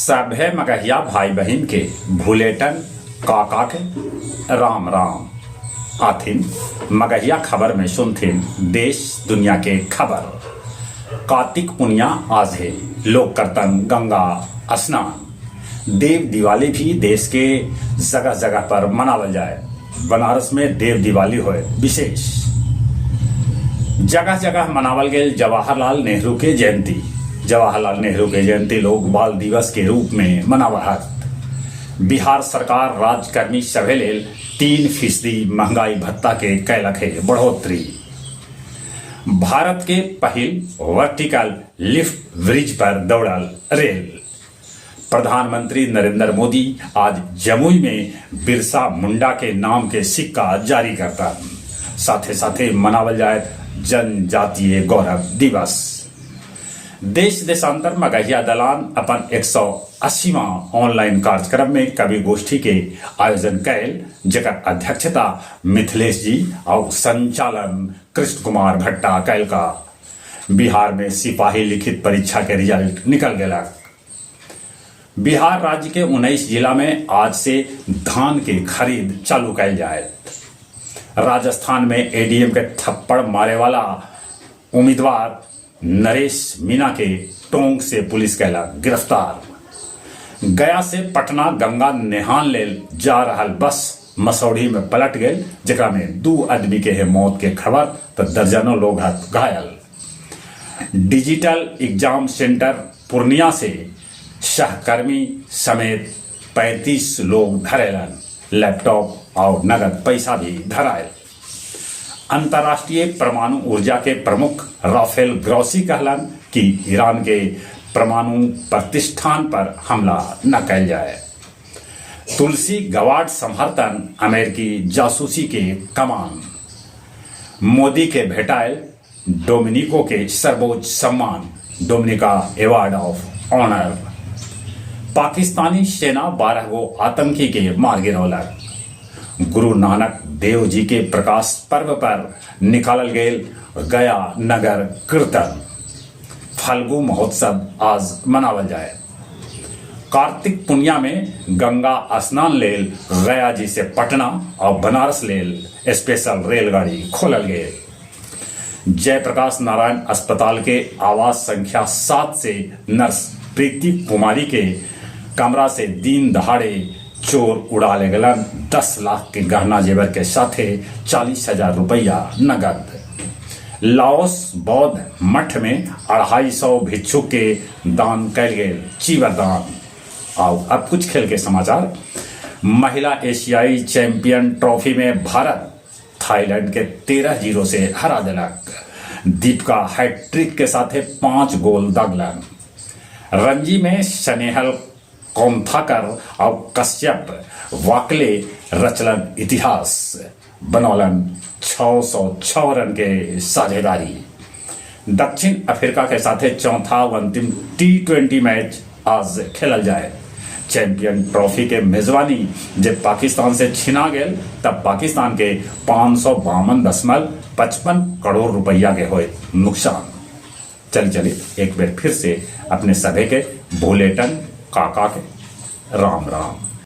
सभे मगहिया भाई बहन के भूलेटन काका के राम राम आथिन मगहिया खबर में सुनथिन देश दुनिया के खबर। कार्तिक पुनिया आज है, लोग करतन गंगा स्नान। देव दिवाली भी देश के जगह जगह पर मनावल जाए। बनारस में देव दिवाली होए विशेष, जगह जगह मनावल गए जवाहरलाल नेहरू के जयंती। जवाहरलाल नेहरू के जयंती लोग बाल दिवस के रूप में मनावत। बिहार सरकार राजकर्मी सभे लेल 3% महंगाई भत्ता के कैलक है बढ़ोतरी। भारत के पहिल वर्टिकल लिफ्ट ब्रिज पर दौड़ल रेल। प्रधानमंत्री नरेंद्र मोदी आज जमुई में बिरसा मुंडा के नाम के सिक्का जारी करता। साथे साथे मनावल जाए जनजातीय गौरव दिवस। देश देशांतर मगहिया दलान अपन 180वां ऑनलाइन कार्यक्रम में कवि गोष्ठी के आयोजन कैल, जकर अध्यक्षता मिथिलेश जी और संचालन कृष्ण कुमार भट्टा कैल का। बिहार में सिपाही लिखित परीक्षा के रिजल्ट निकल गया। बिहार राज्य के 19 जिला में आज से धान के खरीद चालू कैल जाए। राजस्थान में एडीएम के थप्पड़ मारे वाला उम्मीदवार नरेश मीना के टोंक से पुलिस कैला गिरफ्तार। गया से पटना गंगा नेहान लेल जा रहल बस मसौढ़ी में पलट गए, जरा में 2 आदमी के है मौत के खबर तो दर्जनों लोग घायल। डिजिटल एग्जाम सेंटर पूर्णिया से सहकर्मी समेत 35 लोग धरेलन। लैपटॉप और नगद पैसा भी धरायल। अंतर्राष्ट्रीय परमाणु ऊर्जा के प्रमुख राफेल ग्रोसी कहलन कि ईरान के परमाणु प्रतिष्ठान पर हमला न कैल जाए। तुलसी गवाड समर्थन अमेरिकी जासूसी के कमान। मोदी के भेटायल डोमिनिको के सर्वोच्च सम्मान Dominica award of honour. Pakistani सेना 12 गो आतंकी के मार गिरौलक। गुरु नानक देव जी के प्रकाश पर्व पर निकालल गए गया नगर कीर्तन। फाल्गु महोत्सव आज मनावल जाए। कार्तिक पुनिया में गंगा स्नान लेल गया जी से पटना और बनारस लेल स्पेशल रेलगाड़ी खोलल गए। जयप्रकाश नारायण अस्पताल के आवास संख्या 7 से नर्स प्रीति कुमारी के कमरा से दिन दहाड़े चोर उड़ा ले गलन 10 लाख के गहना जेवर के साथे 40,000 रुपया नगद। लाओस बौद्ध मठ में 250 भिक्षु के दान कैल गए चीवर दान। आओ अब कुछ खेल के समाचार। महिला एशियाई चैंपियन ट्रॉफी में भारत थाईलैंड के 13-0 से हरा दिलक। दीपिका हैट्रिक के साथ 5 गोल दागलन। रणजी में स्नेहल कोमथाकर और कश्यप वाकले रचलन इतिहास, बनौलन 606 रन के साझेदारी। दक्षिण अफ्रीका के साथ चौथा अंतिम T20 मैच आज खेलल जाए। चैंपियन ट्रॉफी के मेजबानी जब पाकिस्तान से छिना गए तब पाकिस्तान के 552.55 करोड़ रुपया के हुए नुकसान। चलिए एक बार फिर से अपने सभी के भूलेटन काका के राम राम।